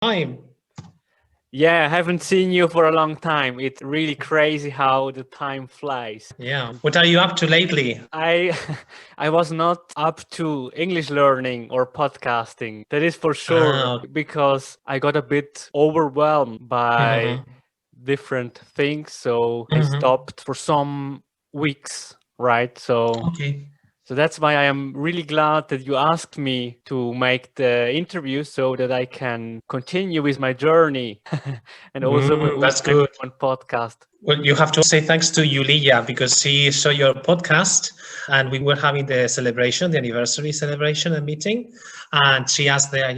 Time. Yeah, I haven't seen you for a long time. It's really crazy how the time flies. Yeah. What are you up to lately? I I was not up to English learning or podcasting. That is for sure Ah, because I got a bit overwhelmed by mm-hmm, different things, so I mm-hmm. stopped for some weeks, right? Okay. So that's why I am really glad that you asked me to make the interview so that I can continue with my journey and also with That's my good. fluent podcast. Well, you have to say thanks to Yulia because she saw your podcast and we were having the celebration, the anniversary celebration and meeting. And she asked there,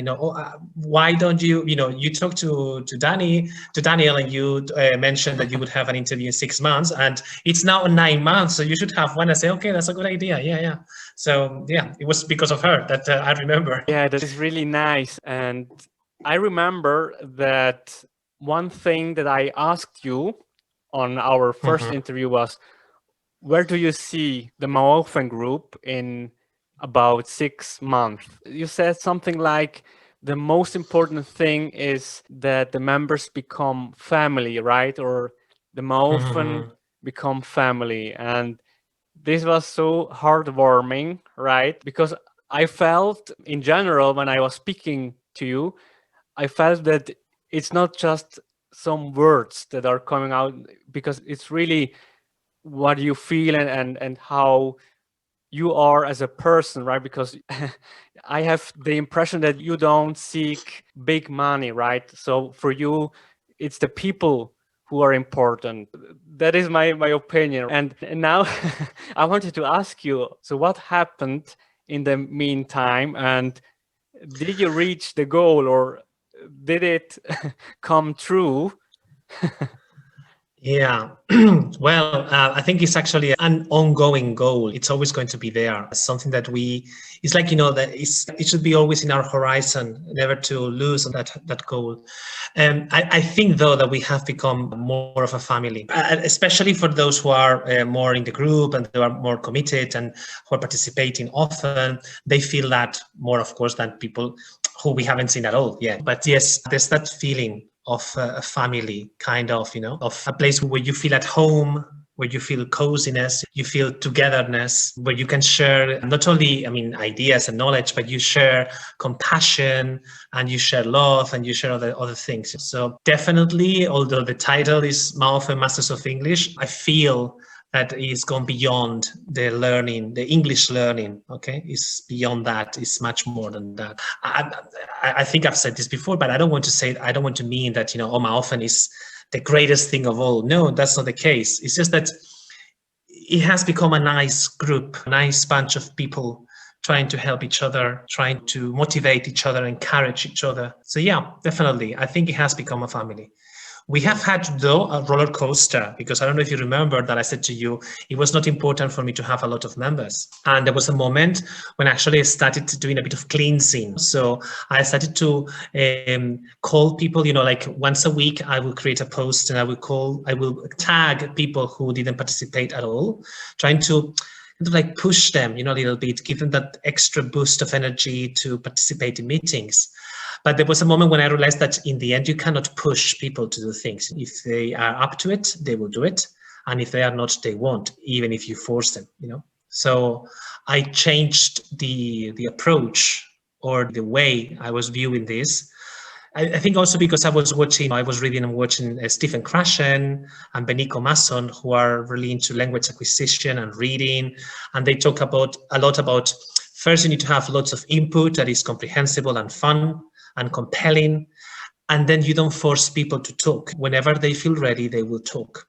why don't you, you talked to Daniel, and you mentioned that you would have an interview in 6 months and it's now 9 months. So you should have one. I say, okay, that's a good idea. Yeah, yeah. So yeah, it was because of her that I remember. Yeah, that is really nice. And I remember that one thing that I asked you on our first Mhm. interview was, where do you see the MAOFEN group in about 6 months? You said something like the most important thing is that the members become family, right? Or the MAOFEN Mhm. become family. And this was so heartwarming, right? Because I felt in general when I was speaking to you, I felt that it's not just some words that are coming out because it's really what you feel and how you are as a person, right? Because I have the impression that you don't seek big money, right? So for you, it's the people who are important. That is my opinion. And now I wanted to ask you, so what happened in the meantime? And did you reach the goal or did it come true? Yeah. Well, I think it's actually an ongoing goal. It's always going to be there. Something that it's like, that it should be always in our horizon, never to lose on that goal. I think, though, that we have become more of a family, especially for those who are more in the group and who are more committed and who are participating often. They feel that more, of course, than people who we haven't seen at all yet. But yes, there's that feeling of a family, kind of, of a place where you feel at home, where you feel coziness, you feel togetherness, where you can share not only, ideas and knowledge, but you share compassion and you share love and you share other things. So definitely, although the title is MAOFEN Masters of English, I feel that is gone beyond the learning, the English learning. Okay, it's beyond that. It's much more than that. I think I've said this before, but I don't want to mean that MAOFEN is the greatest thing of all. No, that's not the case. It's just that it has become a nice group, a nice bunch of people trying to help each other, trying to motivate each other, encourage each other. So yeah, definitely, I think it has become a family. We have had, though, a roller coaster because I don't know if you remember that I said to you, it was not important for me to have a lot of members. And there was a moment when actually I started doing a bit of cleansing. So I started to call people, like once a week, I will create a post and I will tag people who didn't participate at all, trying to kind of like push them, a little bit, give them that extra boost of energy to participate in meetings. But there was a moment when I realized that in the end, you cannot push people to do things. If they are up to it, they will do it. And if they are not, they won't, even if you force them. So I changed the approach or the way I was viewing this. I think also because I was reading and watching Stephen Krashen and Benico Masson, who are really into language acquisition and reading. And they talk about a lot about first, you need to have lots of input that is comprehensible and fun and compelling. And then you don't force people to talk. Whenever they feel ready, they will talk.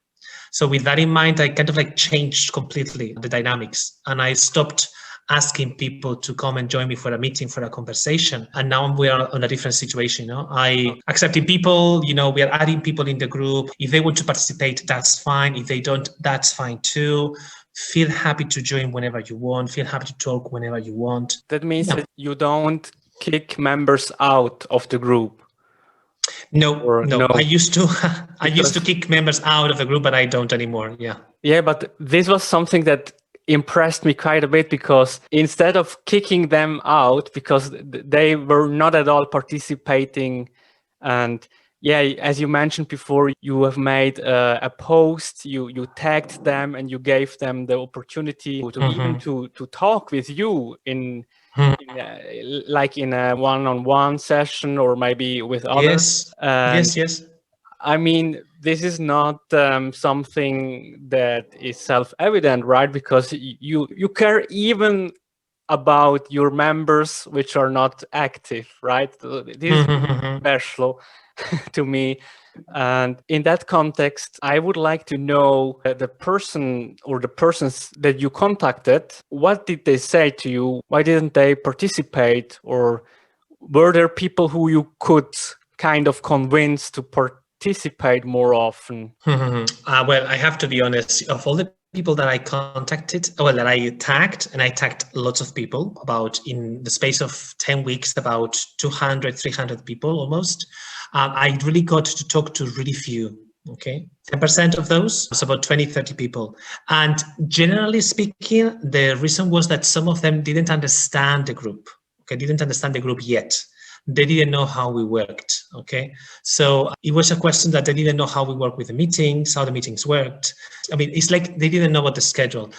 So with that in mind, I kind of like changed completely the dynamics and I stopped asking people to come and join me for a meeting, for a conversation. And now we are on a different situation. I accepting people, we are adding people in the group. If they want to participate, that's fine. If they don't, that's fine too. Feel happy to join whenever you want. Feel happy to talk whenever you want. That means that you don't kick members out of the group. No, Or no. no, I used to because kick members out of the group, but I don't anymore. Yeah. yeah, but this was something that impressed me quite a bit because instead of kicking them out because they were not at all participating And yeah, as you mentioned before, you have made a post, you tagged them, and you gave them the opportunity to even to talk with you in like in a one-on-one session, or maybe with others. Yes, And yes. I mean, this is not something that is self-evident, right? Because you care even about your members which are not active, right? This is special to me. And in that context, I would like to know the person or the persons that you contacted, what did they say to you? Why didn't they participate? Or were there people who you could kind of convince to participate more often? Well, I have to be honest, of all the people that I contacted, well, that I tagged, and I tagged lots of people, about in the space of 10 weeks, about 200, 300 people almost. I really got to talk to really few. Okay, 10% of those, it's about 20, 30 people. And generally speaking, the reason was that some of them didn't understand the group. Okay, didn't understand the group yet. They didn't know how we worked. Okay, so it was a question that they didn't know how we work with the meetings, how the meetings worked. I mean, it's like they didn't know about the schedule.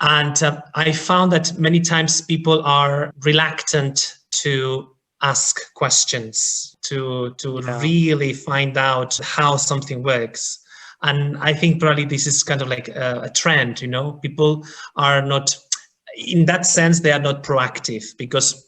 And I found that many times people are reluctant to ask questions, to really find out how something works. And I think probably this is kind of like a trend, people are not, in that sense, they are not proactive, because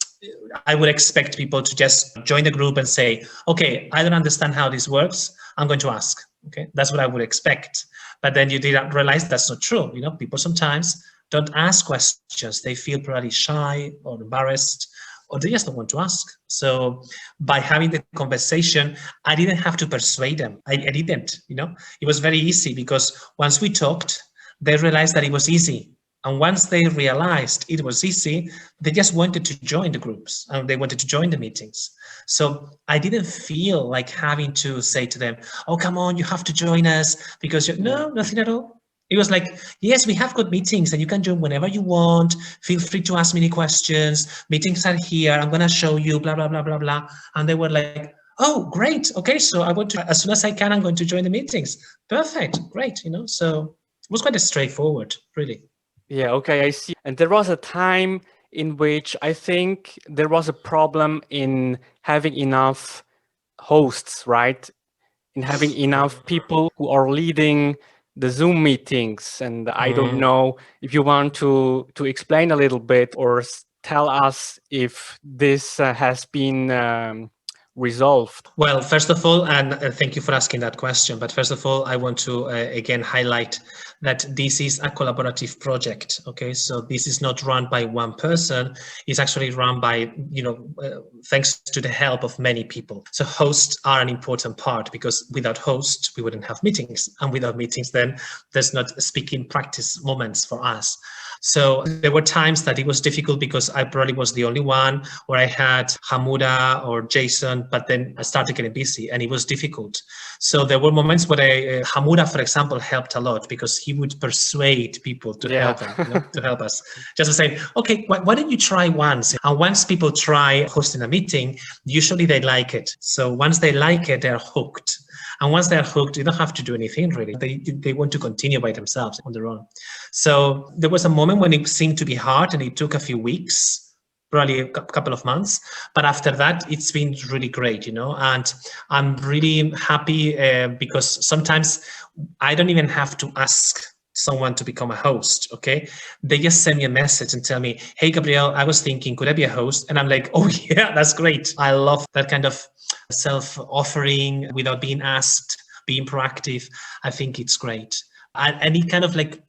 I would expect people to just join the group and say, okay, I don't understand how this works, I'm going to ask. Okay, that's what I would expect. But then you did not realize that's not true. People sometimes don't ask questions. They feel probably shy or embarrassed, or they just don't want to ask. So by having the conversation, I didn't have to persuade them. I didn't, it was very easy, because once we talked, they realized that it was easy. And once they realized it was easy, they just wanted to join the groups and they wanted to join the meetings. So I didn't feel like having to say to them, oh, come on, you have to join us, because no, nothing at all. It was like, yes, we have good meetings and you can join whenever you want. Feel free to ask me any questions. Meetings are here. I'm going to show you, blah, blah, blah, blah, blah. And they were like, oh, great. Okay, so I want to, as soon as I can, I'm going to join the meetings. Perfect. Great. So it was quite straightforward, really. Yeah, okay, I see. And there was a time in which I think there was a problem in having enough hosts, right? In having enough people who are leading the Zoom meetings. And I don't know if you want to explain a little bit, or tell us if this has been resolved. Well, first of all, and thank you for asking that question, but first of all, I want to again highlight that this is a collaborative project. Okay, so this is not run by one person. It's actually run by, thanks to the help of many people. So hosts are an important part, because without hosts, we wouldn't have meetings. And without meetings, then there's not speaking practice moments for us. So there were times that it was difficult, because I probably was the only one, where I had Hamura or Jason, but then I started getting busy and it was difficult. So there were moments where Hamura, for example, helped a lot, because he would persuade people to help him, to help us. Just to say, okay, why don't you try once? And once people try hosting a meeting, usually they like it. So once they like it, they're hooked. And once they're hooked, you don't have to do anything really. They want to continue by themselves on their own. So there was a moment when it seemed to be hard, and it took a few weeks, probably a couple of months. But after that, it's been really great, and I'm really happy because sometimes I don't even have to ask someone to become a host. Okay, they just send me a message and tell me, hey Gabriel, I was thinking, could I be a host? And I'm like, oh yeah, that's great. I love that kind of self-offering without being asked, being proactive. I think it's great. And it kind of like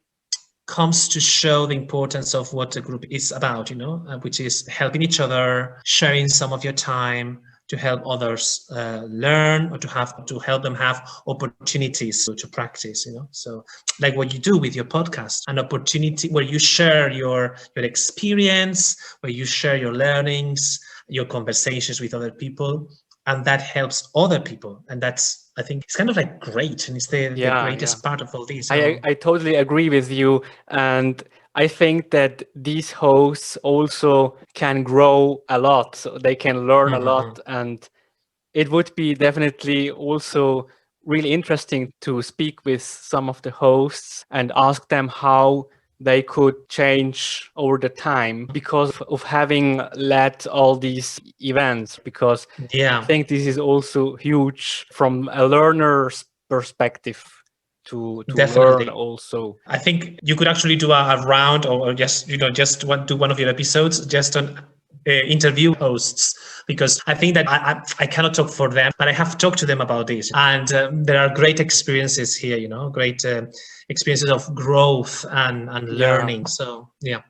comes to show the importance of what the group is about, which is helping each other, sharing some of your time to help others learn, or to help them have opportunities to practice, So like what you do with your podcast, an opportunity where you share your experience, where you share your learnings, your conversations with other people, and that helps other people. And that's, I think, it's kind of like great, and it's the greatest part of all this. I totally agree with you. And I think that these hosts also can grow a lot. So they can learn a lot. And it would be definitely also really interesting to speak with some of the hosts and ask them how they could change over the time because of having led all these events, because I think this is also huge from a learner's perspective to learn Definitely. also. I think you could actually do a round, or just do one of your episodes just on interview hosts, because I think that I cannot talk for them, but I have talked to them about this, and there are great experiences here. Great experiences of growth and Yeah. learning. So yeah,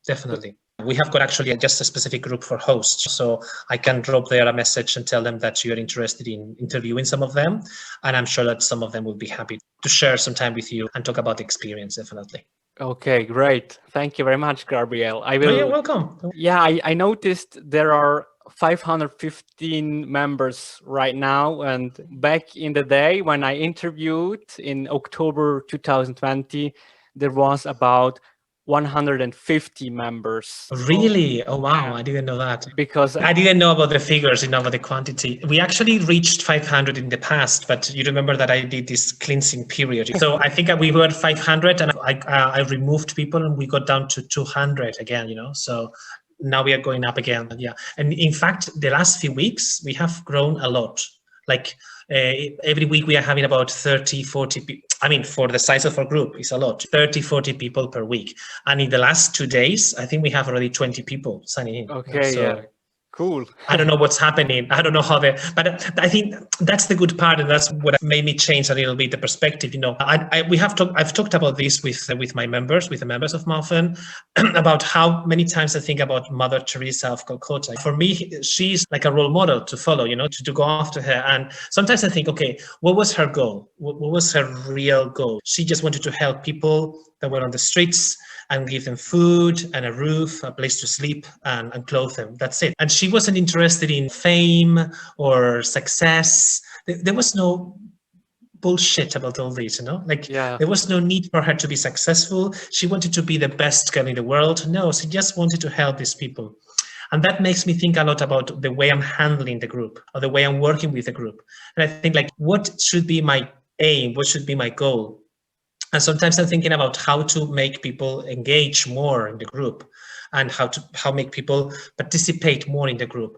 definitely. We have got actually just a specific group for hosts. So I can drop there a message and tell them that you're interested in interviewing some of them. And I'm sure that some of them will be happy to share some time with you and talk about the experience, definitely. Okay, great. Thank you very much, Gabriel. I Oh, you're will. welcome. Yeah, I noticed there are 515 members right now. And back in the day when I interviewed in October 2020, there was about 150 members. So, Really? Oh, wow. yeah, I didn't know that. because I didn't know about the figures, about the quantity. We actually reached 500 in the past, but you remember that I did this cleansing period. So I think we were at 500 and I removed people and we got down to 200 again, So now we are going up again. Yeah. And in fact, the last few weeks, we have grown a lot. Like every week we are having about 30, 40 people. I mean, for the size of our group, it's a lot. 30, 40 people per week. And in the last 2 days, I think we have already 20 people signing in. okay, So yeah, cool. I don't know what's happening. I don't know how but I think that's the good part, and that's what made me change a little bit the perspective. I've talked about this with my members, with the members of MAOFEN, about how many times I think about Mother Teresa of Calcutta. For me, she's like a role model to follow, to go after her. And sometimes I think, okay, what was her goal? What was her real goal? She just wanted to help people that were on the streets and give them food and a roof, a place to sleep, and clothe them. That's it. And she wasn't interested in fame or success. There was no bullshit about all this, Yeah. There was no need for her to be successful. She wanted to be the best girl in the world. No, she just wanted to help these people. And that makes me think a lot about the way I'm handling the group, or the way I'm working with the group. And I think, like, what should be my aim? What should be my goal? And sometimes I'm thinking about how to make people engage more in the group, and how make people participate more in the group.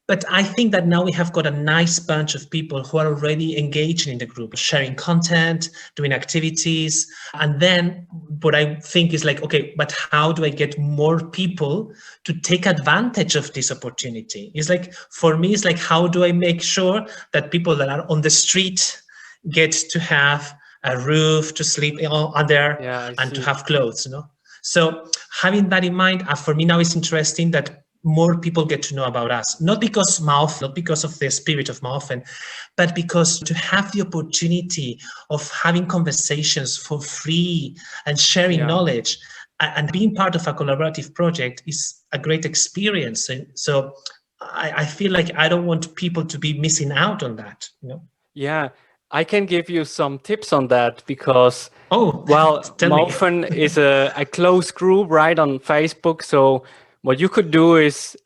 But I think that now we have got a nice bunch of people who are already engaging in the group, sharing content, doing activities. And then what I think is like, okay, but how do I get more people to take advantage of this opportunity? It's like, for me, it's like, how do I make sure that people that are on the street get to have a roof to sleep under, and to have clothes, So having that in mind, for me now it's interesting that more people get to know about us, not because of the spirit of MAOFEN, but because to have the opportunity of having conversations for free and sharing knowledge and being part of a collaborative project is a great experience. And so I feel like I don't want people to be missing out on that. Yeah, I can give you some tips on that because, tell me. MAOFEN is a closed group, right, on Facebook. So what you could do is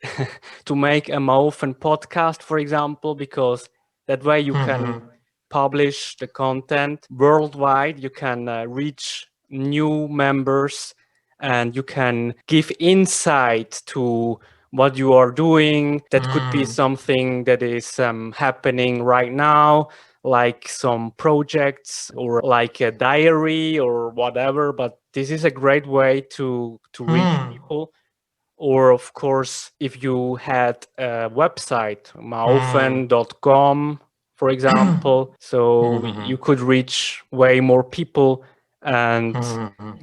to make a MAOFEN podcast, for example, because that way you can publish the content worldwide. You can reach new members and you can give insight to what you are doing. That could be something that is happening right now, like some projects or like a diary or whatever. But this is a great way to reach people. Or of course, if you had a website, maofen.com, for example, so you could reach way more people and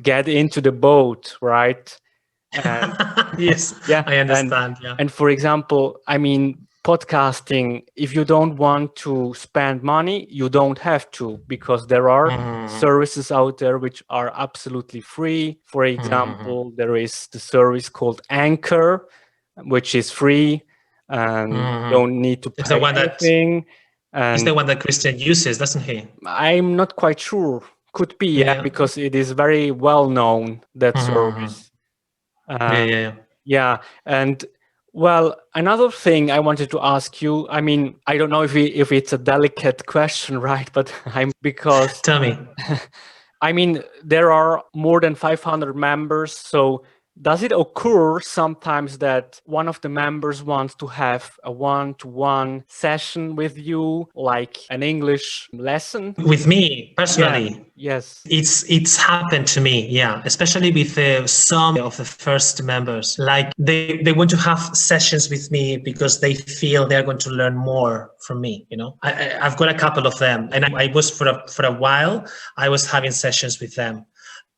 get into the boat, right? And yes, yeah, I understand. and for example, I mean, podcasting, if you don't want to spend money, you don't have to, because there are services out there which are absolutely free. For example, there is the service called Anchor, which is free and you don't need to It's the pay one anything. It's And the one that Christian uses, doesn't he? I'm not quite sure. Could be, yeah, because it is very well known, that service. Yeah. Yeah, and Well, another thing I wanted to ask you, I mean, I don't know if it's a delicate question, right? But I'm because Tell me. I mean, there are more than 500 members. So does it occur sometimes that one of the members wants to have a one-to-one session with you, like an English lesson? With me Yeah. personally, Yes. it's happened to me, yeah, especially with some of the first members. Like they want to have sessions with me because they feel they're going to learn more from me. I've got a couple of them, and I was for a while. I was having sessions with them,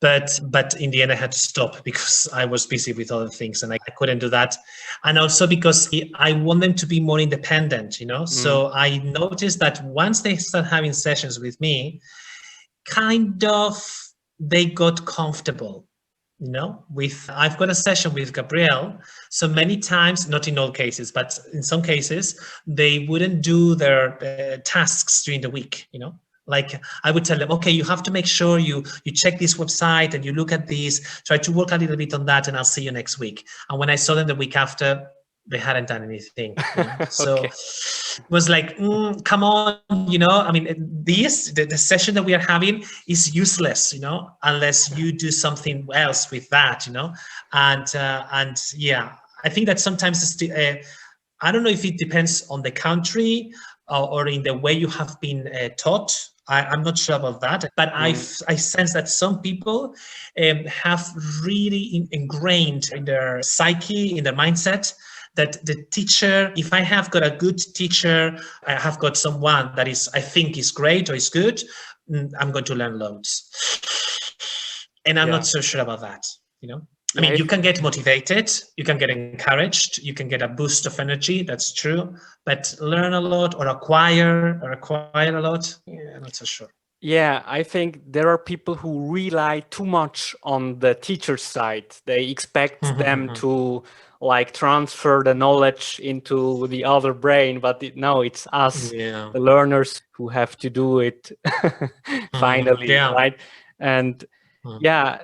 but in the end I had to stop because I was busy with other things and I couldn't do that, and also because I want them to be more independent. So I noticed that once they start having sessions with me, kind of they got comfortable, with I've got a session with Gabriel. So many times, not in all cases, but in some cases, they wouldn't do their tasks during the week. Like I would tell them, okay, you have to make sure you check this website and you look at this, try to work a little bit on that, and I'll see you next week. And when I saw them the week after, they hadn't done anything. So Okay. it was like, come on, I mean, the session that we are having is useless, unless you do something else with that, and yeah, I think that sometimes I don't know if it depends on the country or in the way you have been taught. I'm not sure about that, but I sense that some people have really ingrained in their psyche, in their mindset, that the teacher, if I have got a good teacher, I have got someone that I think is great or is good, I'm going to learn loads. And I'm not so sure about that, I mean, you can get motivated, you can get encouraged, you can get a boost of energy, that's true, but learn a lot or acquire a lot, yeah, I'm not so sure. Yeah, I think there are people who rely too much on the teacher side. They expect them to like transfer the knowledge into the other brain, but no, it's us, Yeah. the learners, who have to do it finally, Yeah. right? And yeah,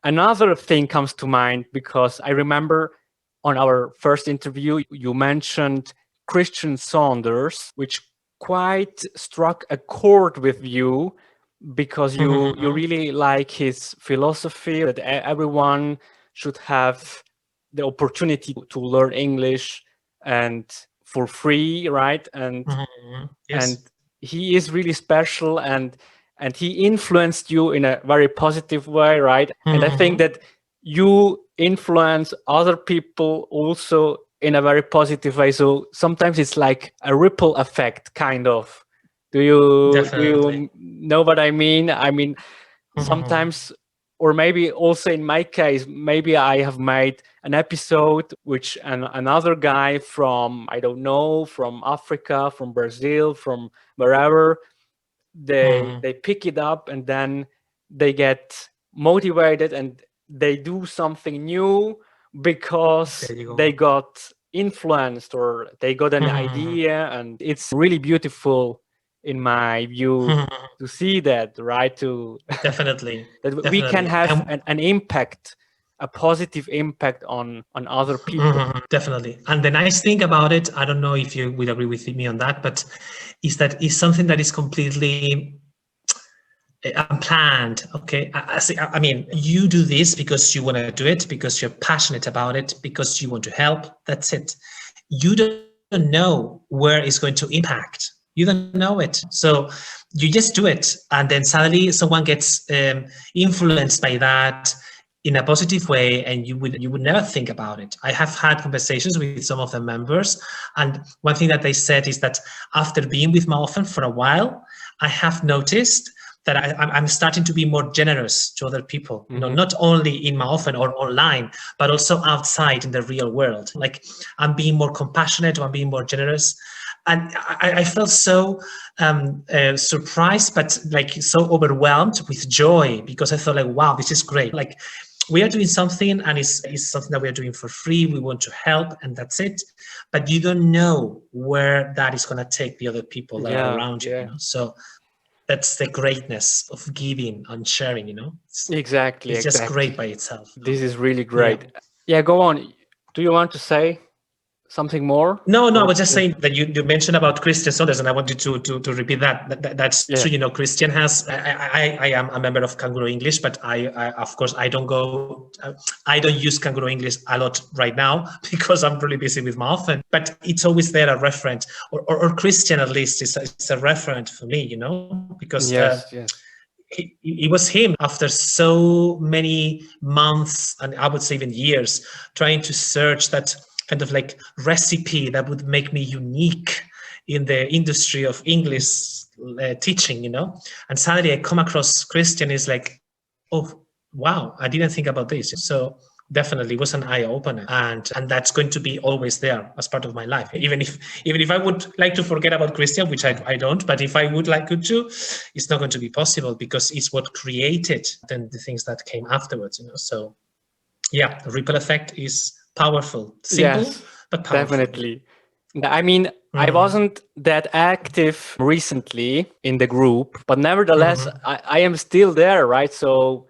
another thing comes to mind because I remember on our first interview, you mentioned Christian Saunders, which quite struck a chord with you because you really like his philosophy that everyone should have the opportunity to learn English and for free, right? Yes. And he is really special, and he influenced you in a very positive way, right? And I think that you influence other people also in a very positive way. So sometimes it's like a ripple effect, kind of. Do you know what I mean? I mean, sometimes, or maybe also in my case, maybe I have made an episode which another guy from, I don't know, from Africa, from Brazil, from wherever, they pick it up and then they get motivated and they do something new because they got influenced or they got an idea, and it's really beautiful in my view to see that, right? To Definitely. that we can have an impact, a positive impact on other people. Definitely. And the nice thing about it, I don't know if you would agree with me on that, but is that it's something that is completely unplanned. Okay. I mean, you do this because you want to do it, because you're passionate about it, because you want to help. That's it. You don't know where it's going to impact. You don't know it. So you just do it. And then suddenly someone gets influenced by that in a positive way, and you would never think about it. I have had conversations with some of the members, and one thing that they said is that after being with MAOFEN for a while, I have noticed that I'm starting to be more generous to other people, not only in MAOFEN or online, but also outside in the real world. Like I'm being more compassionate, or I'm being more generous. And I felt so surprised, but like so overwhelmed with joy, because I thought like, wow, this is great. Like we are doing something, and it's something that we are doing for free. We want to help, and that's it. But you don't know where that is going to take the other people that are around you. So that's the greatness of giving and sharing. Exactly. It's just great by itself. This is really great. Yeah, go on. Do you want to say? something more? No, I Or was just just, saying that you mentioned about Christian Saunders, and I wanted to repeat that's yeah, true. Christian has. I am a member of Kangaroo English, but I of course I don't go. I don't use Kangaroo English a lot right now because I'm really busy with MAOFEN. But it's always there a reference, or Christian at least is a reference for me. Because. yes. It was him after so many months and I would say even years trying to search that kind of like recipe that would make me unique in the industry of English teaching, and suddenly I come across Christian is like, oh wow, I didn't think about this. So definitely was an eye opener, and that's going to be always there as part of my life, even if I would like to forget about Christian, which I don't, but if I would like to, it's not going to be possible because it's what created then the things that came afterwards. So yeah, the ripple effect is powerful, simple Yes, but powerful. definitely. I mean, I Mhm. wasn't that active recently in the group, but nevertheless, Mhm. I am still there, right? So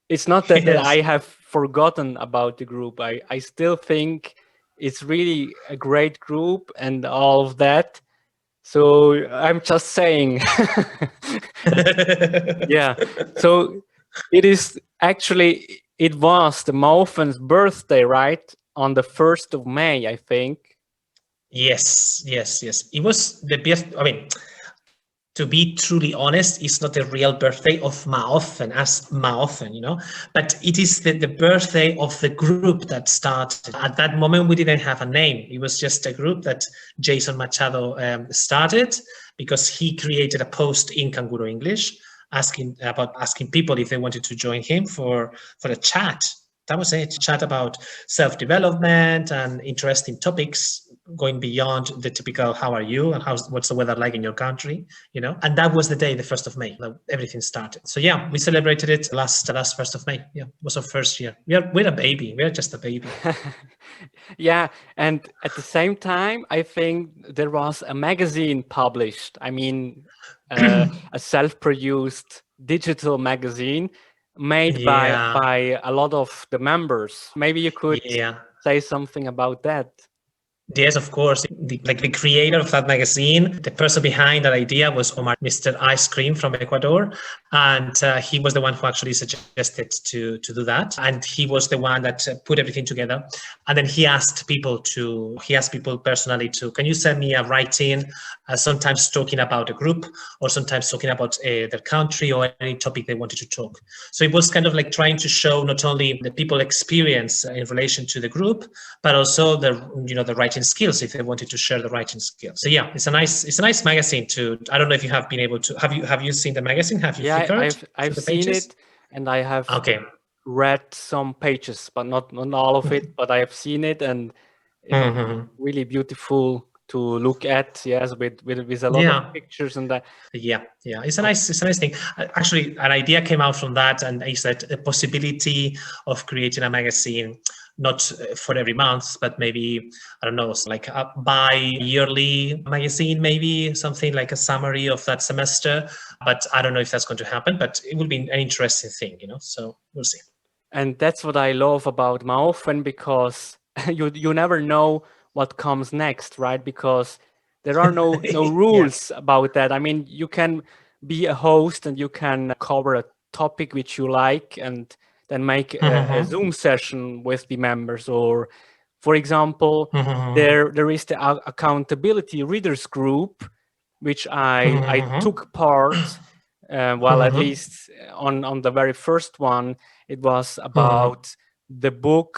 it's not that Yes. I have forgotten about the group. I still think it's really a great group and all of that. So I'm just saying, yeah. So it was the MAOFEN's birthday, right? On the 1st of May, I think. Yes. It was the best. I mean, to be truly honest, it's not the real birthday of MAOFEN as MAOFEN, but it is the birthday of the group that started. At that moment, we didn't have a name. It was just a group that Jason Machado started because he created a post in Kangaroo English asking people if they wanted to join him for a chat. That was it. Chat about self-development and interesting topics going beyond the typical how are you and what's the weather like in your country, and that was the day, the 1st of May, that everything started. So yeah, we celebrated it last 1st of May. Yeah, it was our first year. We're a baby. We're just a baby. Yeah, and at the same time, I think there was a magazine published. I mean, a self-produced digital magazine made by Yeah. by a lot of the members. Maybe you could Yeah. say something about that. Yes, of course. The creator of that magazine, the person behind that idea was Omar, Mr. Ice Cream from Ecuador, and he was the one who actually suggested to do that, and he was the one that put everything together. And then he asked people personally to, can you send me a writing, sometimes talking about a group, or sometimes talking about their country or any topic they wanted to talk. So it was kind of like trying to show not only the people experience in relation to the group, but also the writing skills if they wanted to share the writing skills. So yeah, it's a nice magazine to. I don't know if you have been able to. Have you seen the magazine? Have you Yeah, flickered I've through the seen pages? it, and I have Okay. read some pages, but not all of it. But I have seen it, and it was Mm-hmm. really beautiful to look at. Yes, with a lot of Yeah. pictures and that. Yeah, it's a nice thing. Actually, an idea came out from that, and is that a possibility of creating a magazine, not for every month, but maybe I don't know, like a bi-yearly magazine, maybe something like a summary of that semester. But I don't know if that's going to happen. But it will be an interesting thing, So we'll see. And that's what I love about MAOFEN, because you never know what comes next, right? Because there are no Yeah. rules about that. I mean, you can be a host and you can cover a topic which you like, and then make a Mm-hmm. Zoom session with the members. Or, for example, Mm-hmm. there is the accountability readers group, which I Mm-hmm. took part. Well, at Mm-hmm. least on the very first one, it was Mm-hmm. about the book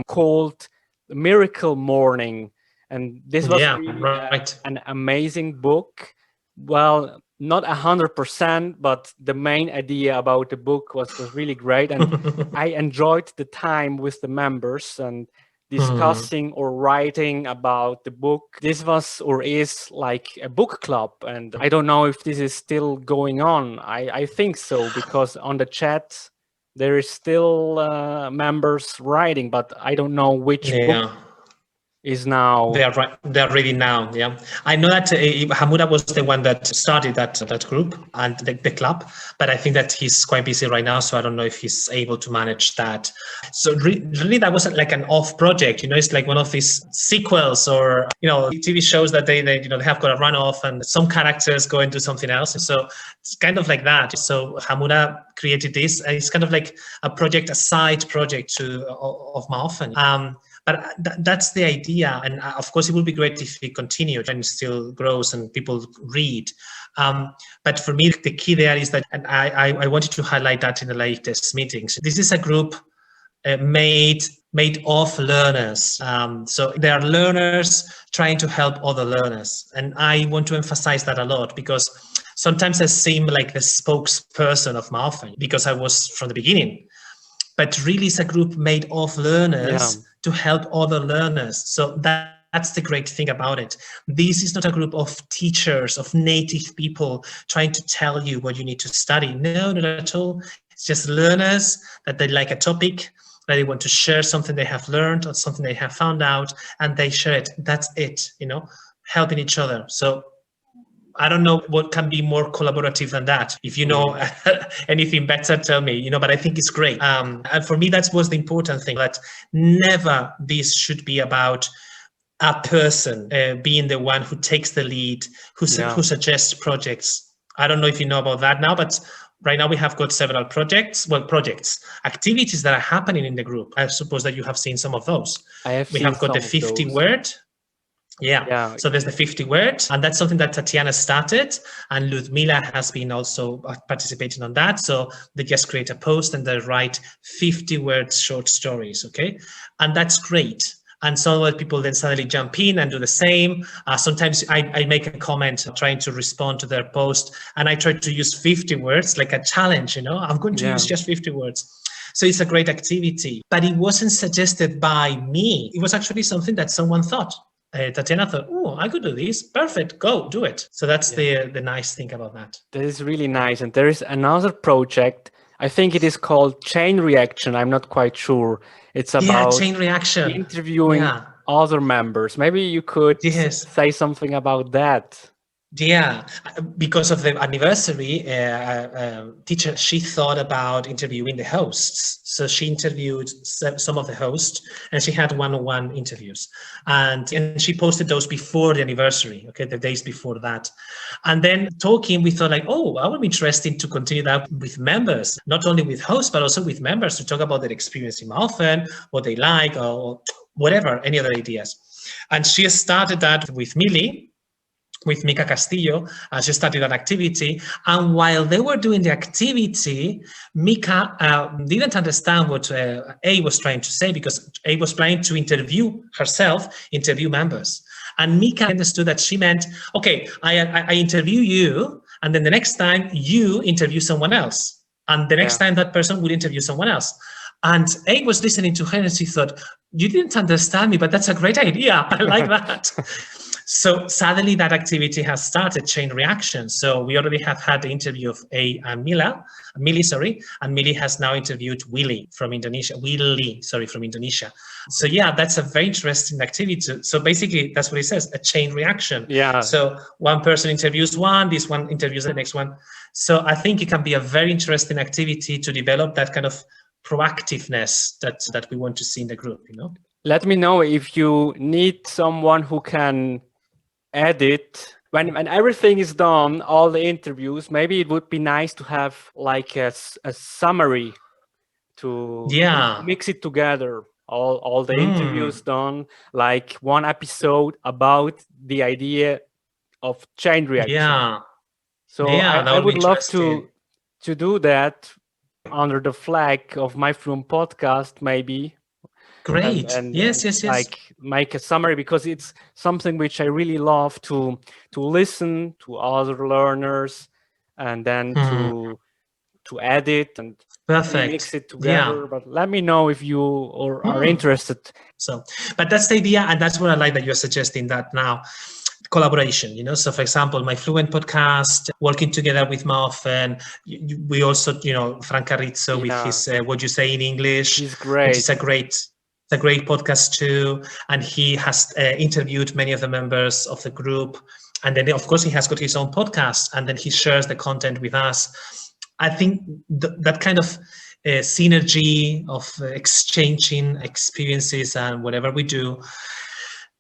called Miracle Morning, and this was Yeah. really Right. an amazing book. Well, not 100%, but the main idea about the book was really great, and I enjoyed the time with the members and Mm. discussing or writing about the book. This was or is like a book club, and I don't know if this is still going on. I think so, because on the chat there is still members writing, but I don't know which book Yeah. is now. They are right. They are ready now. Yeah, I know that Hamura was the one that started that group and the club, but I think that he's quite busy right now, so I don't know if he's able to manage that. So really, that was like an off project. It's like one of these sequels or TV shows that they they have got a run off and some characters go and do something else. So it's kind of like that. So Hamura created this. It's kind of like a project, a side project of MAOFEN. But that's the idea. And of course, it would be great if it continued and still grows and people read. But for me, the key there is that, and I wanted to highlight that in the latest meetings, this is a group made of learners. So there are learners trying to help other learners. And I want to emphasize that a lot because sometimes I seem like the spokesperson of MAOFEN because I was from the beginning. But really, it's a group made of learners to help other learners. So that's the great thing about it. This is not a group of teachers, of native people trying to tell you what you need to study. No, not at all. It's just learners that they like a topic, that they want to share something they have learned or something they have found out, and they share it. That's it, helping each other. So I don't know what can be more collaborative than that. If you know anything better, tell me, but I think it's great. And for me, that was the important thing, that never this should be about a person being the one who takes the lead, who suggests projects. I don't know if you know about that now, but right now we have got several activities that are happening in the group. I suppose that you have seen some of those. We have got the 50 word. Yeah. So there's the 50 words, and that's something that Tatiana started, and Ludmila has been also participating on that. So they just create a post and they write 50 words short stories, okay? And that's great. And some other people then suddenly jump in and do the same. Sometimes I make a comment trying to respond to their post, and I try to use 50 words like a challenge, I'm going to use just 50 words. So it's a great activity, but it wasn't suggested by me. It was actually something that someone thought. Tatiana thought, oh, I could do this. Perfect, go do it. So that's the nice thing about that. That is really nice. And there is another project. I think it is called Chain Reaction. I'm not quite sure. It's about Chain Reaction, interviewing other members. Maybe you could say something about that. Yeah, because of the anniversary, teacher, she thought about interviewing the hosts. So she interviewed some of the hosts, and she had one-on-one interviews. And she posted those before the anniversary, okay, the days before that. And then talking, we thought like, oh, I would be interested to continue that with members, not only with hosts, but also with members to talk about their experience in MAOFEN, what they like, or whatever, any other ideas. And she started that with Millie, with Mika Castillo. She started an activity, and while they were doing the activity, Mika didn't understand what A was trying to say, because A was trying to interview members, and Mika understood that she meant, okay, I interview you, and then the next time you interview someone else, and the next time that person would interview someone else. And A was listening to her, and she thought, you didn't understand me, but that's a great idea. I like that. So suddenly that activity has started, Chain Reaction. So we already have had the interview of A and Millie, and Millie has now interviewed Willie from Indonesia. So yeah, that's a very interesting activity. So basically, that's what it says, a chain reaction. Yeah. So one person interviews one, this one interviews the next one. So I think it can be a very interesting activity to develop that kind of proactiveness that we want to see in the group, Let me know if you need someone who can edit when everything is done, all the interviews. Maybe it would be nice to have like a summary to mix it together, all the interviews done, like one episode about the idea of chain reaction. So I would love to do that under the flag of myfluentpodcast, maybe. Great. And yes. Like make a summary, because it's something which I really love to listen to other learners, and then to edit and mix it together. Yeah. But let me know if you are interested. So, but that's the idea, and that's what I like that you're suggesting that now. Collaboration, So for example, my Fluent podcast, working together with MAOFEN. We also, Frank Carrizzo with his What You Say in English. He's great. Which is a great a great podcast too, and he has interviewed many of the members of the group. And then, of course, he has got his own podcast, and then he shares the content with us. I think that kind of synergy of exchanging experiences and whatever we do,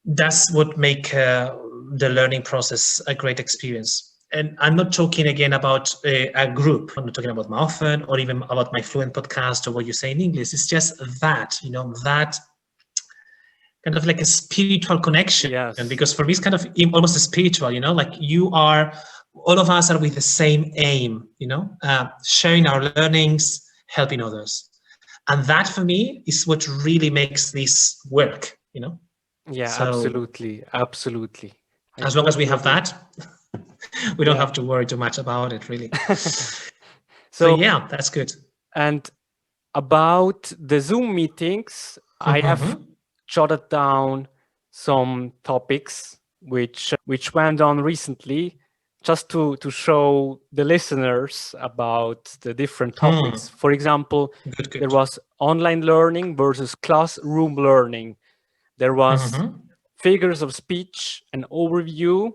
that's what make the learning process a great experience. And I'm not talking again about a group. I'm not talking about MAOFEN or even about my Fluent podcast or what you say in English. It's just that, that kind of like a spiritual connection. Yes. Because for me, it's kind of almost a spiritual, like all of us are with the same aim, sharing our learnings, helping others. And that for me is what really makes this work, Yeah, So, absolutely. As long as we have that, we don't have to worry too much about it, really. So yeah, that's good. And about the Zoom meetings, I have jotted down some topics which went on recently, just to show the listeners about the different topics. For example, good. There was online learning versus classroom learning. There was figures of speech and overview.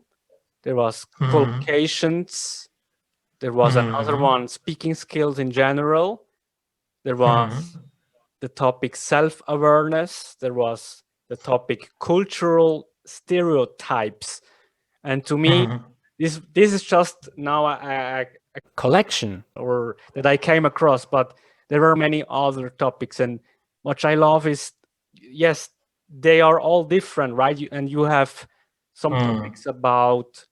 There was collocations. There was another one, speaking skills in general. There was the topic self-awareness. There was the topic cultural stereotypes. And to me, this is just now a collection or that I came across, but there were many other topics. And what I love is, yes, they are all different, right? And you have some topics about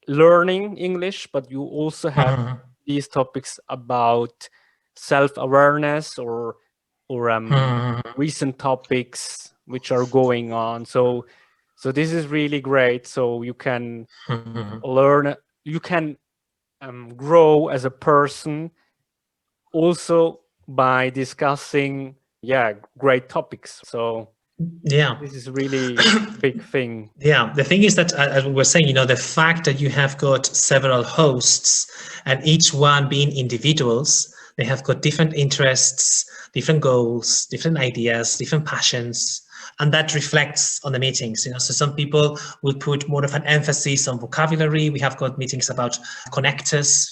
learning English, but you also have these topics about self-awareness or recent topics which are going on. So this is really great. So you can learn, you can grow as a person also by discussing great topics. So this is really a big thing. Yeah, the thing is that, as we were saying, the fact that you have got several hosts and each one being individuals, they have got different interests, different goals, different ideas, different passions, and that reflects on the meetings. So some people will put more of an emphasis on vocabulary. We have got meetings about connectors,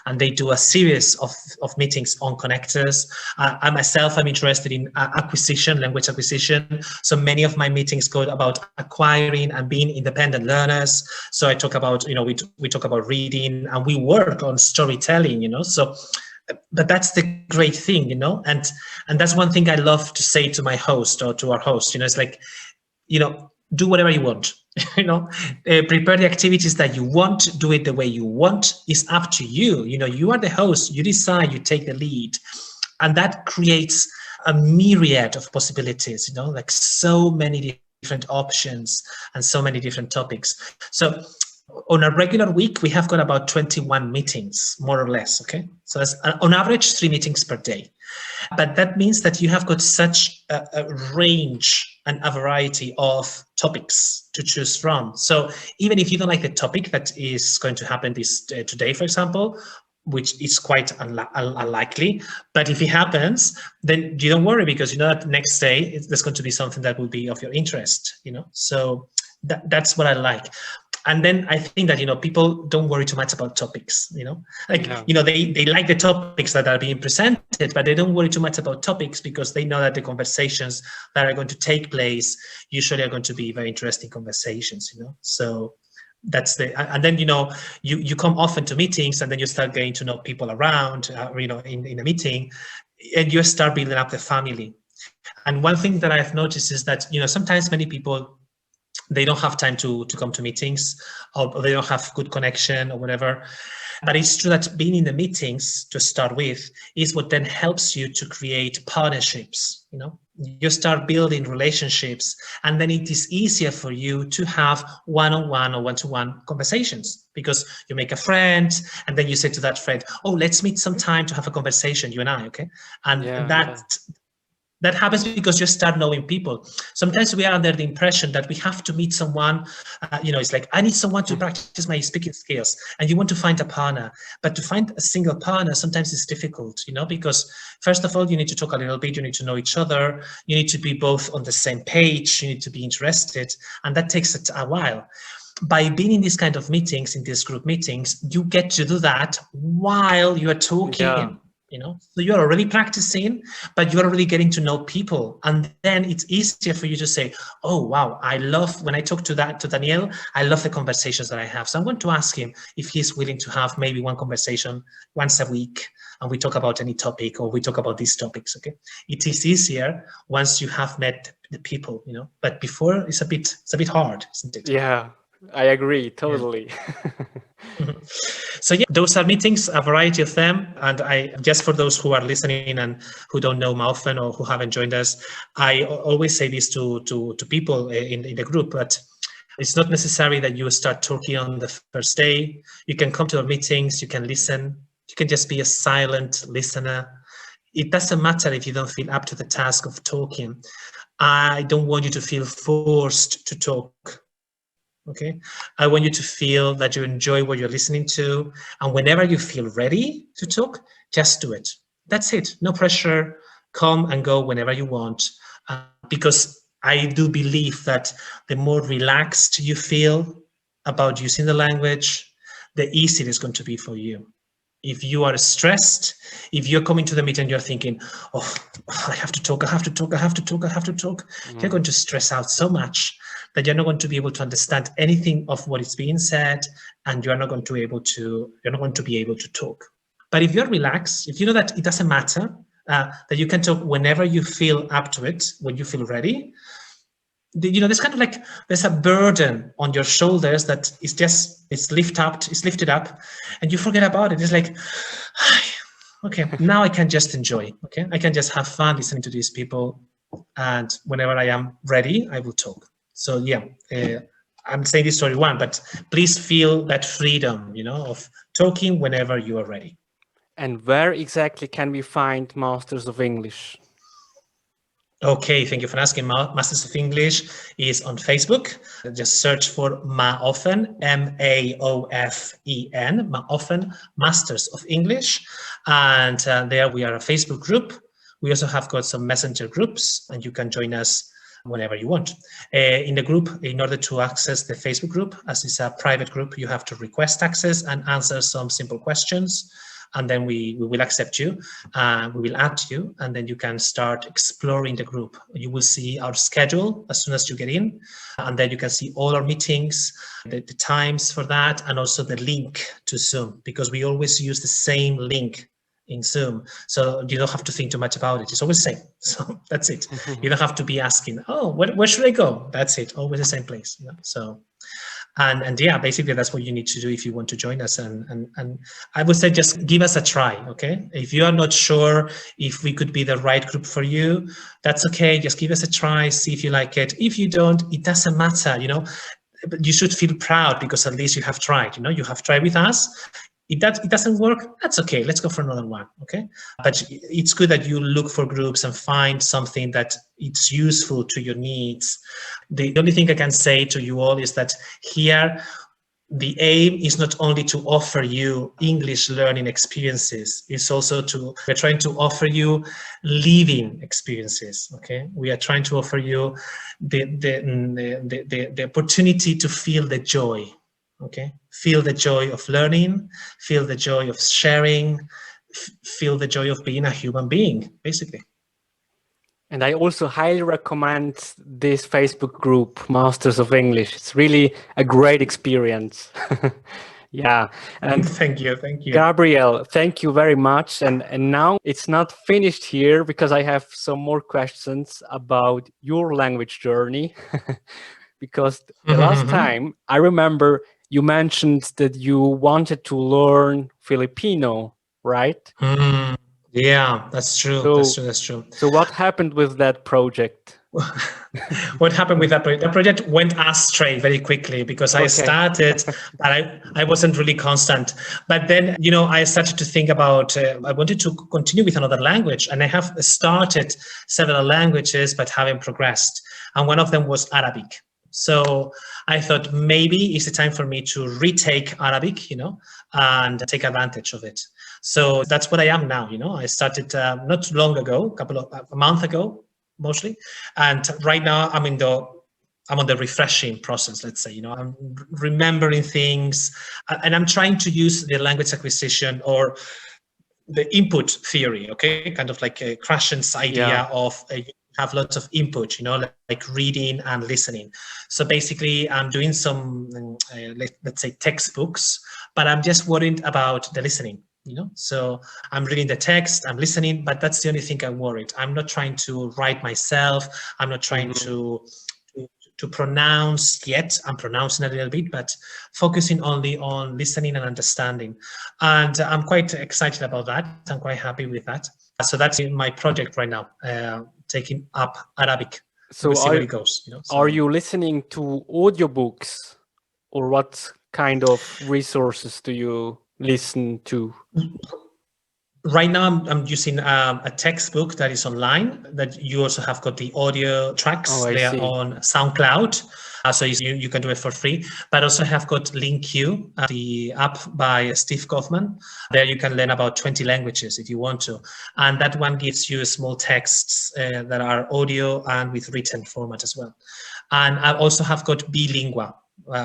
and they do a series of meetings on connectors. I myself am interested in language acquisition. So many of my meetings go about acquiring and being independent learners. So I talk about, we talk about reading, and we work on storytelling, so. But that's the great thing, and that's one thing I love to say to my host or to our host, it's like, do whatever you want, prepare the activities that you want, do it the way you want. It's up to you. You are the host, you decide, you take the lead, and that creates a myriad of possibilities, like so many different options and so many different topics. So on a regular week, we have got about 21 meetings, more or less, okay? So that's on average 3 meetings per day. But that means that you have got such a range and a variety of topics to choose from. So even if you don't like the topic that is going to happen today, for example, which is quite unlikely, but if it happens, then you don't worry, because that next day there's going to be something that will be of your interest, So that's what I like. And then I think that, people don't worry too much about topics, they like the topics that are being presented, but they don't worry too much about topics, because they know that the conversations that are going to take place usually are going to be very interesting conversations, So that's and then, you come often to meetings, and then you start getting to know people around, in a meeting, and you start building up the family. And one thing that I've noticed is that, sometimes many people, they don't have time to come to meetings, or they don't have good connection or whatever. But it's true that being in the meetings to start with is what then helps you to create partnerships. You start building relationships, and then it is easier for you to have one-on-one or one-to-one conversations, because you make a friend, and then you say to that friend, oh, let's meet some time to have a conversation, you and I, okay? And That happens because you start knowing people. Sometimes we are under the impression that we have to meet someone, it's like, I need someone to practice my speaking skills, and you want to find a partner. But to find a single partner, sometimes it's difficult, because first of all, you need to talk a little bit, you need to know each other, you need to be both on the same page, you need to be interested, and that takes a while. By being in these kind of meetings, in these group meetings, you get to do that while you are talking. Yeah. So you're already practicing, but you're already getting to know people. And then it's easier for you to say, oh, wow, I love, when I talk to Daniel, I love the conversations that I have. So I'm going to ask him if he's willing to have maybe one conversation once a week, and we talk about any topic, or we talk about these topics, okay? It is easier once you have met the people, but before it's a bit hard, isn't it? Yeah, I agree, totally. Yeah. So yeah, those are meetings, a variety of them. And just for those who are listening and who don't know MAOFEN or who haven't joined us, I always say this to people in the group, but it's not necessary that you start talking on the first day. You can come to our meetings, you can listen, you can just be a silent listener. It doesn't matter if you don't feel up to the task of talking. I don't want you to feel forced to talk. Okay, I want you to feel that you enjoy what you're listening to, and whenever you feel ready to talk, just do it. That's it. No pressure. Come and go whenever you want, because I do believe that the more relaxed you feel about using the language, the easier it's going to be for you. If you are stressed, if you're coming to the meeting and you're thinking, oh, I have to talk, you're going to stress out so much that you're not going to be able to understand anything of what is being said, and you're not going to be able to talk. But if you're relaxed, if you know that it doesn't matter, that you can talk whenever you feel up to it, when you feel ready, there's kind of like, there's a burden on your shoulders that it's lifted up, and you forget about it. It's like, okay, now I can just enjoy. Okay, I can just have fun listening to these people, and whenever I am ready, I will talk. So yeah, I'm saying this to everyone, but please feel that freedom, of talking whenever you are ready. And where exactly can we find Masters of English? Okay, thank you for asking. Masters of English is on Facebook. Just search for MAOFEN, MAOFEN, MAOFEN, Masters of English. And there we are a Facebook group. We also have got some messenger groups, and you can join us whenever you want. In the group, in order to access the Facebook group, as it's a private group, you have to request access and answer some simple questions. And then we will accept you, we will add you, and then you can start exploring the group. You will see our schedule as soon as you get in, and then you can see all our meetings, the times for that, and also the link to Zoom, because we always use the same link in Zoom. So you don't have to think too much about it. It's always the same. So that's it. You don't have to be asking, oh, where should I go? That's it. Always the same place. So. And yeah, basically that's what you need to do if you want to join us. And I would say just give us a try, okay? If you are not sure if we could be the right group for you, that's okay. Just give us a try, see if you like it. If you don't, it doesn't matter, But you should feel proud because at least you have tried, you have tried with us. If it doesn't work, that's okay. Let's go for another one, okay? But it's good that you look for groups and find something that it's useful to your needs. The only thing I can say to you all is that here, the aim is not only to offer you English learning experiences, it's also we're trying to offer you living experiences, okay? We are trying to offer you the opportunity to feel the joy. Okay, feel the joy of learning, feel the joy of sharing, feel the joy of being a human being, basically. And I also highly recommend this Facebook group, Masters of English. It's really a great experience. Yeah. And thank you. Gabriel, thank you very much. And now it's not finished here, because I have some more questions about your language journey. Because the last time I remember you mentioned that you wanted to learn Filipino, right? Yeah, that's true. That's true. So what happened with that project? what happened with that project? The project went astray very quickly because I Okay. started, but I wasn't really constant. But then, I started to think about, I wanted to continue with another language, and I have started several languages, but haven't progressed. And one of them was Arabic. So I thought maybe it's the time for me to retake Arabic, and take advantage of it. So that's what I am now. I started not too long ago, a month ago, mostly. And right now I'm on the refreshing process, let's say. I'm remembering things, and I'm trying to use the language acquisition or the input theory, okay, kind of like a Krashen's idea of have lots of input, like reading and listening. So basically, I'm doing some, let's say, textbooks, but I'm just worried about the listening. So I'm reading the text, I'm listening, but that's the only thing I'm worried. I'm not trying to write myself. I'm not trying to pronounce yet. I'm pronouncing a little bit, but focusing only on listening and understanding. And I'm quite excited about that. I'm quite happy with that. So that's my project right now, taking up Arabic. So we'll see where it goes. Are you listening to audiobooks, or what kind of resources do you listen to? Right now, I'm using a textbook that is online. That you also have got the audio tracks. They are on SoundCloud, so you can do it for free. But also have got LinkQ, the app by Steve Kaufman. There you can learn about 20 languages if you want to, and that one gives you small texts that are audio and with written format as well. And I also have got Bilingua,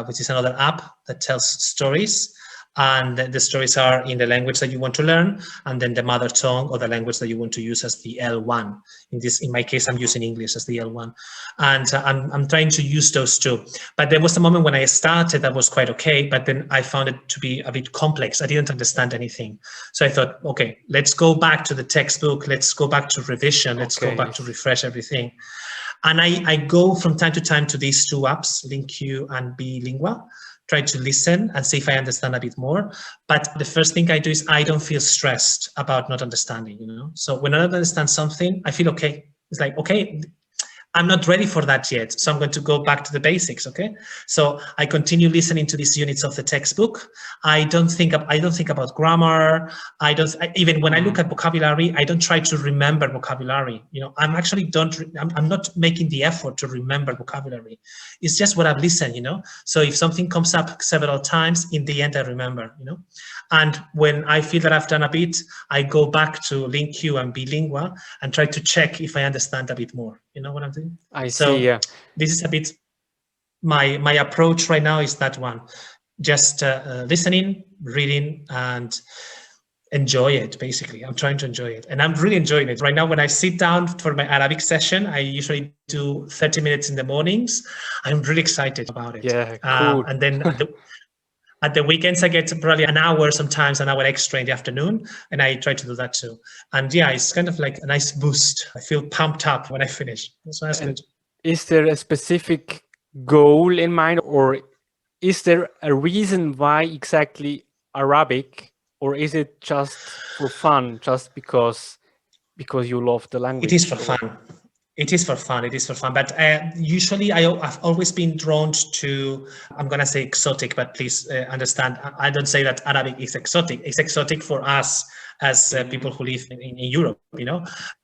which is another app that tells stories. And the stories are in the language that you want to learn, and then the mother tongue or the language that you want to use as the L1. In my case, I'm using English as the L1, and I'm trying to use those two. But there was a moment when I started that was quite okay, but then I found it to be a bit complex. I didn't understand anything, so I thought, okay, let's go back to the textbook. Let's go back to revision. Let's go back to refresh everything. And I go from time to time to these two apps, LinkQ and Bilingua. Try to listen and see if I understand a bit more. But the first thing I do is I don't feel stressed about not understanding, So when I don't understand something, I feel okay. It's like, okay, I'm not ready for that yet. So I'm going to go back to the basics, okay? So I continue listening to these units of the textbook. I don't think about grammar. Even when I look at vocabulary, I don't try to remember vocabulary. I'm not making the effort to remember vocabulary. It's just what I've listened, So if something comes up several times, in the end, I remember, And when I feel that I've done a bit, I go back to LinkQ and Bilingua and try to check if I understand a bit more. You know what I'm doing? I see, yeah. This is a bit my approach right now is that one. Just listening, reading, and enjoy it, basically. I'm trying to enjoy it. And I'm really enjoying it. Right now, when I sit down for my Arabic session, I usually do 30 minutes in the mornings. I'm really excited about it. Yeah, cool. And then at the weekends, I get probably an hour, sometimes an hour extra in the afternoon, and I try to do that too. And yeah, it's kind of like a nice boost. I feel pumped up when I finish. So that's good. Is there a specific goal in mind, or is there a reason why exactly Arabic, or is it just for fun, just because you love the language? It is for fun. It is for fun. But usually I've always been drawn to, I'm going to say exotic, but please understand, I don't say that Arabic is exotic. It's exotic for us as people who live in Europe,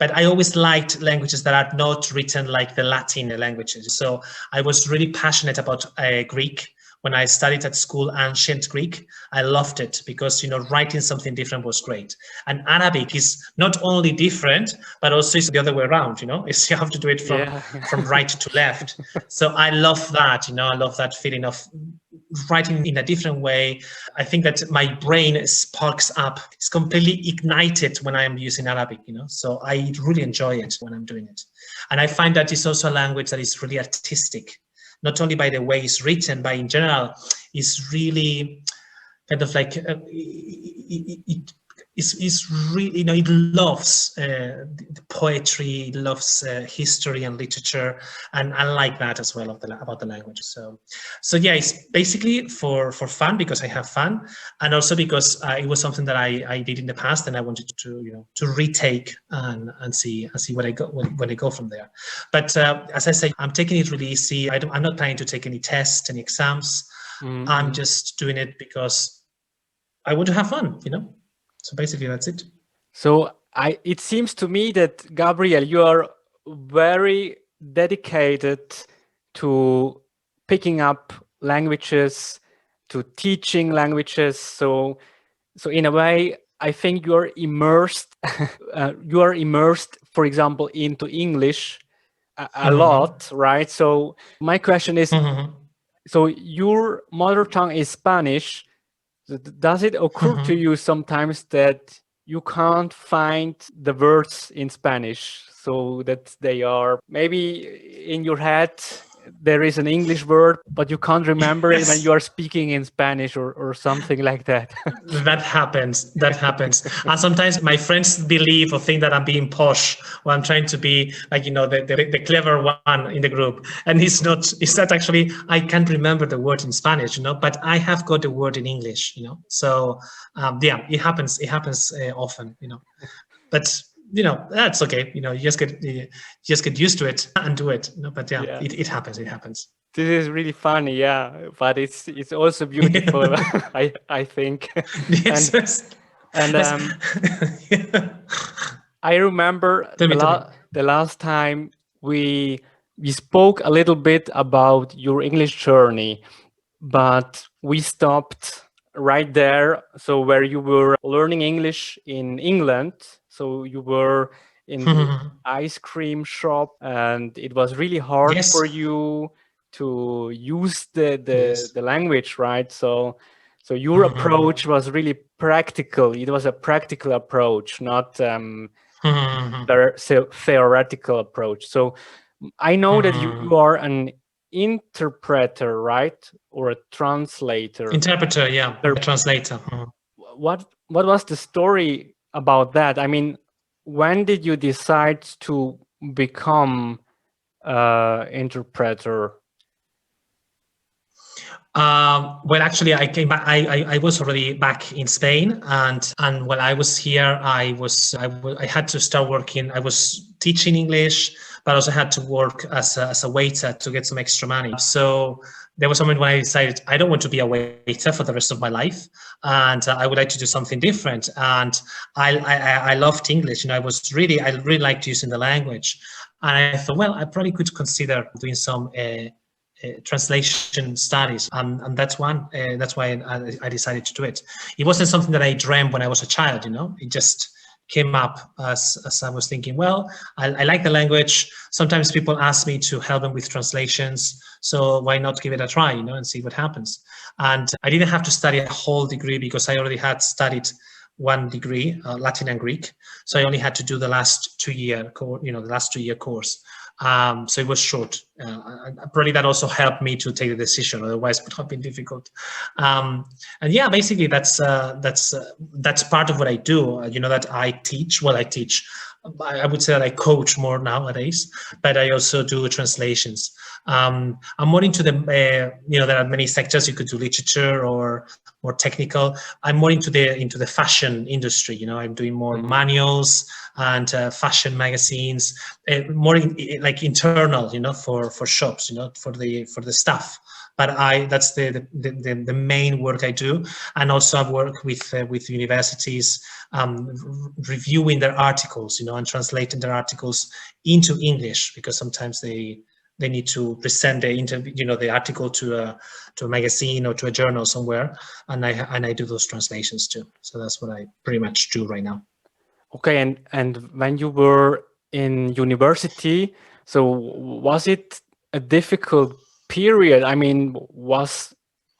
But I always liked languages that are not written like the Latin languages. So I was really passionate about Greek. When I studied at school ancient Greek, I loved it because, writing something different was great. And Arabic is not only different, but also it's the other way around, It's, you have to do it from right to left. So I love that, I love that feeling of writing in a different way. I think that my brain sparks up. It's completely ignited when I am using Arabic, So I really enjoy it when I'm doing it. And I find that it's also a language that is really artistic. Not only by the way it's written, but in general, it's really kind of like, it's is really, it loves the poetry, it loves history and literature, and I like that as well about the language. So yeah, it's basically for fun, because I have fun, and also because it was something that I did in the past, and I wanted to retake and see where I go when I go from there. But as I say, I'm taking it really easy. I'm not planning to take any tests, any exams. I'm just doing it because I want to have fun. So basically, that's it. So it seems to me that, Gabriel, you are very dedicated to picking up languages, to teaching languages. So in a way, I think you are immersed. You are immersed, for example, into English a lot, right? So my question is, so your mother tongue is Spanish. Does it occur to you sometimes that you can't find the words in Spanish, so that they are maybe in your head? There is an English word, but you can't remember it when you are speaking in Spanish, or something like that. That happens. That happens. And sometimes my friends believe or think that I'm being posh, or I'm trying to be like, the clever one in the group. And it's not. It's not actually. I can't remember the word in Spanish, but I have got the word in English. So yeah, it happens. It happens often. But that's okay. You just get used to it and do it. But yeah, Yeah. it happens. It happens. This is really funny, yeah, but it's also beautiful. I think. Yes. and Yes. I remember Tell me. the last time we spoke a little bit about your English journey, but we stopped right there. So where you were learning English in England, so you were in the ice cream shop, and it was really hard for Yes. you to use the Yes. language, right? So your approach was really practical. It was a practical approach, not theoretical approach. So I know that you are an interpreter, right? Or a translator. Interpreter, yeah, translator. What was the story about that? I mean, when did you decide to become interpreter? Well, actually, I came back. I was already back in Spain, and while I was here, I had to start working. I was teaching English, but also had to work as a waiter to get some extra money. So there was a moment when I decided I don't want to be a waiter for the rest of my life, and I would like to do something different. And I loved English. I really liked using the language, and I thought, well, I probably could consider doing some. Translation studies, and that's why I decided to do it. It wasn't something that I dreamt when I was a child. It just came up as I was thinking, well, I like the language. Sometimes people ask me to help them with translations, so why not give it a try, and see what happens. And I didn't have to study a whole degree because I already had studied one degree, Latin and Greek. So I only had to do the last 2-year course. So it was short. Probably that also helped me to take the decision. Otherwise, it would have been difficult. And yeah, basically that's part of what I do. That I teach. Well, I teach. I would say that I coach more nowadays, but I also do translations. I'm more into there are many sectors. You could do literature or more technical. I'm more into the fashion industry. I'm doing more manuals and fashion magazines, more like internal, for shops, for the staff. But that's the main work I do, and also I work with universities, reviewing their articles, and translating their articles into English, because sometimes they need to present the article to a magazine or to a journal somewhere, and I do those translations too. So that's what I pretty much do right now. Okay, and when you were in university, so was it a difficult period? I mean, were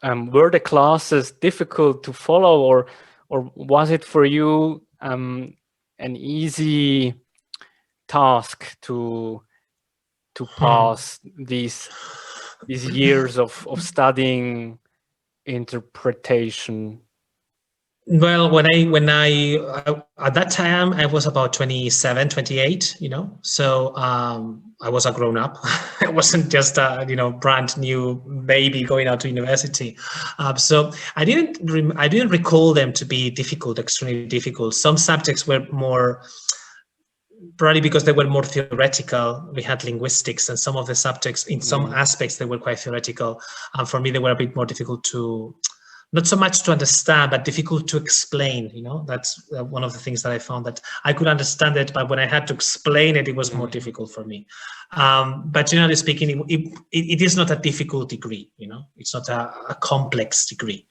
the classes difficult to follow, or was it for you an easy task to pass these years of studying interpretation? Well, at that time I was about 27, 28, so I was a grown up. I wasn't just a, brand new baby going out to university. So I didn't recall them to be difficult, extremely difficult. Some subjects were more, probably because they were more theoretical. We had linguistics, and some of the subjects in some aspects, they were quite theoretical. And for me, they were a bit more difficult to, not so much to understand, but difficult to explain. That's one of the things that I found, that I could understand it, but when I had to explain it, it was more difficult for me. But generally speaking, it is not a difficult degree. It's not a complex degree.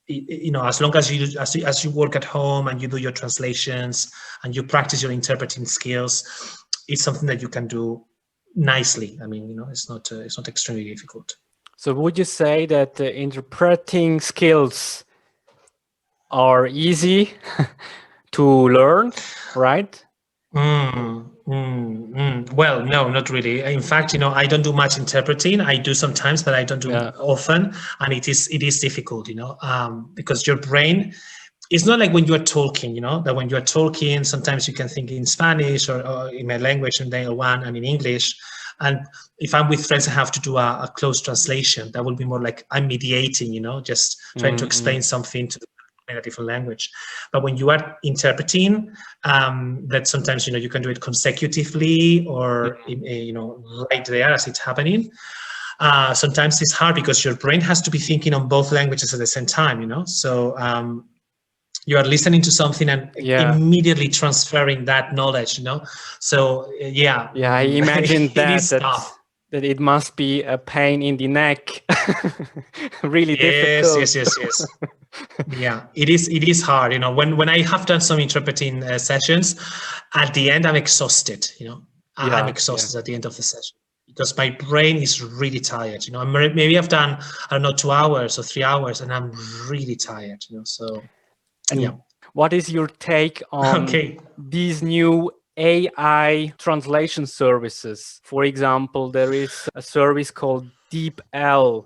As long as you work at home and you do your translations and you practice your interpreting skills, it's something that you can do nicely. I mean, it's not extremely difficult. So would you say that the interpreting skills are easy to learn, right? Well, no, not really. In fact, I don't do much interpreting. I do sometimes, but I don't do often, and it is difficult, because your brain, it's not like when you're talking, that when you're talking, sometimes you can think in Spanish or in my language, in one, and in English. And if I'm with friends, I have to do a close translation. That will be more like I'm mediating, just trying to explain something to in a different language. But when you are interpreting, that sometimes you can do it consecutively or right there as it's happening. Sometimes it's hard because your brain has to be thinking on both languages at the same time. So you are listening to something and immediately transferring that knowledge. So I imagine it is tough. That it must be a pain in the neck. Really difficult. Yes. Yeah, it is hard. When I have done some interpreting sessions, at the end I'm exhausted. I'm exhausted at the end of the session because my brain is really tired. Maybe I've done, I don't know, 2 hours or 3 hours, and I'm really tired. So. And what is your take on these new AI translation services? For example, there is a service called DeepL,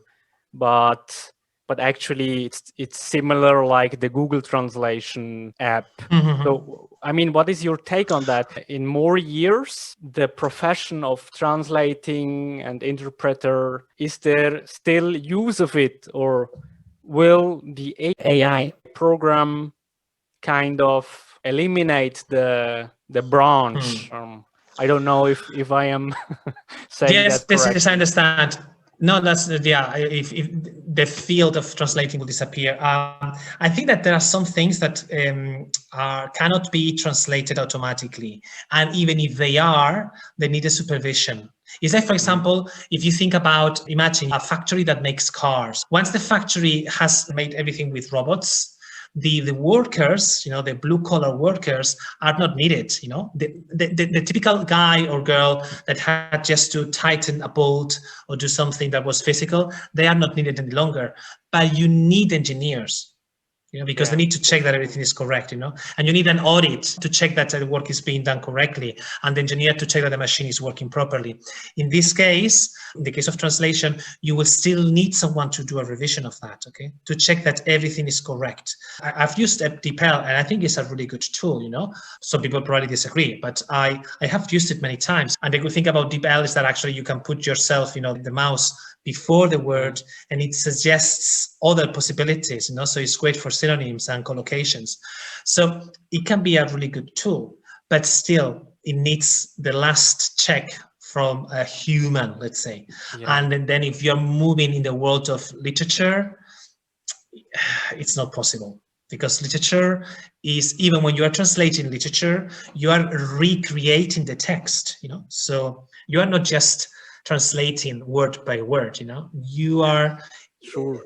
but actually it's similar like the Google Translation app. So, I mean, what is your take on that? In more years, the profession of translating and interpreter, is there still use of it, or will the AI program kind of eliminate the branch? I don't know if I am saying that correctly. Yes, I understand. No, that's if the field of translating will disappear. I think that there are some things that cannot be translated automatically, and even if they are, they need a supervision. It's like, for example, if you think about, imagine a factory that makes cars. Once the factory has made everything with robots, the workers, the blue collar workers are not needed. The typical guy or girl that had just to tighten a bolt or do something that was physical, they are not needed any longer. But you need engineers, because they need to check that everything is correct, and you need an audit to check that the work is being done correctly, and the engineer to check that the machine is working properly. In this case, in the case of translation, you will still need someone to do a revision of that, to check that everything is correct. I've used DeepL, and I think it's a really good tool, Some people probably disagree, but I have used it many times. And the good thing about DeepL is that actually you can put yourself, the mouse before the word, and it suggests other possibilities, so it's great for synonyms and collocations. So it can be a really good tool, but still it needs the last check from a human, let's say. And then if you're moving in the world of literature, it's not possible, because literature is, even when you are translating literature, you are recreating the text, so you are not just translating word by word, you are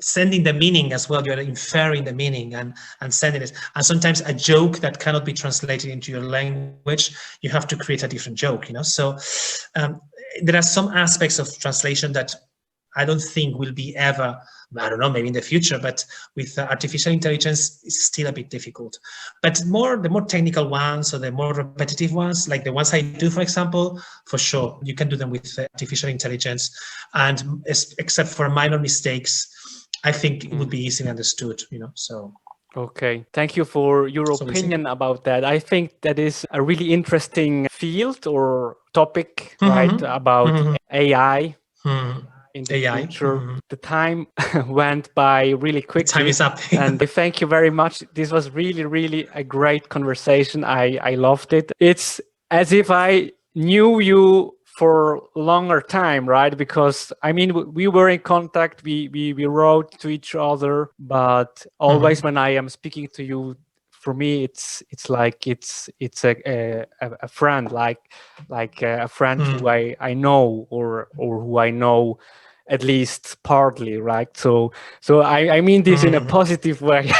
sending the meaning as well. You're inferring the meaning and sending it. And sometimes a joke that cannot be translated into your language, you have to create a different joke, So there are some aspects of translation that I don't think will be ever, I don't know, maybe in the future, but with artificial intelligence, it's still a bit difficult. But the more technical ones, or the more repetitive ones, like the ones I do, for example, for sure, you can do them with artificial intelligence. And except for minor mistakes, I think it would be easily understood, So. Okay, thank you for your So we'll see. opinion about that. I think that is a really interesting field or topic, right? Mm-hmm. About Mm-hmm. AI Mm-hmm. in the AI. future. Mm-hmm. The time went by really The time quickly. is up. And I thank you very much. This was really, really a great conversation. I loved it. It's as if I knew you for longer time, right? Because I mean, we were in contact, we wrote to each other, but always when I am speaking to you, for me, it's like it's a friend, like a friend who I know or who I know at least partly, right? So I mean this in a positive way.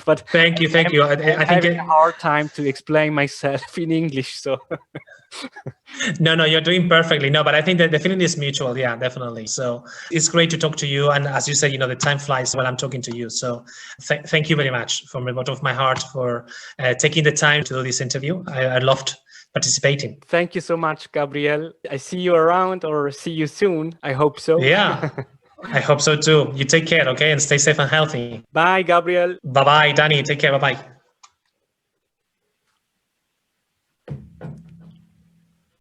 But Thank you, thank you. I'm I think having a hard time to explain myself in English. So no, you're doing perfectly. No, but I think that the feeling is mutual. Yeah, definitely. So it's great to talk to you. And as you said, the time flies when I'm talking to you. So thank you very much from the bottom of my heart for taking the time to do this interview. I loved participating. thank you so much, Gabriel. I see you around or see you soon. I hope so. Yeah, I hope so too. You take care, okay? And stay safe and healthy. Bye, Gabriel. Bye bye, Danny. Take care. Bye bye.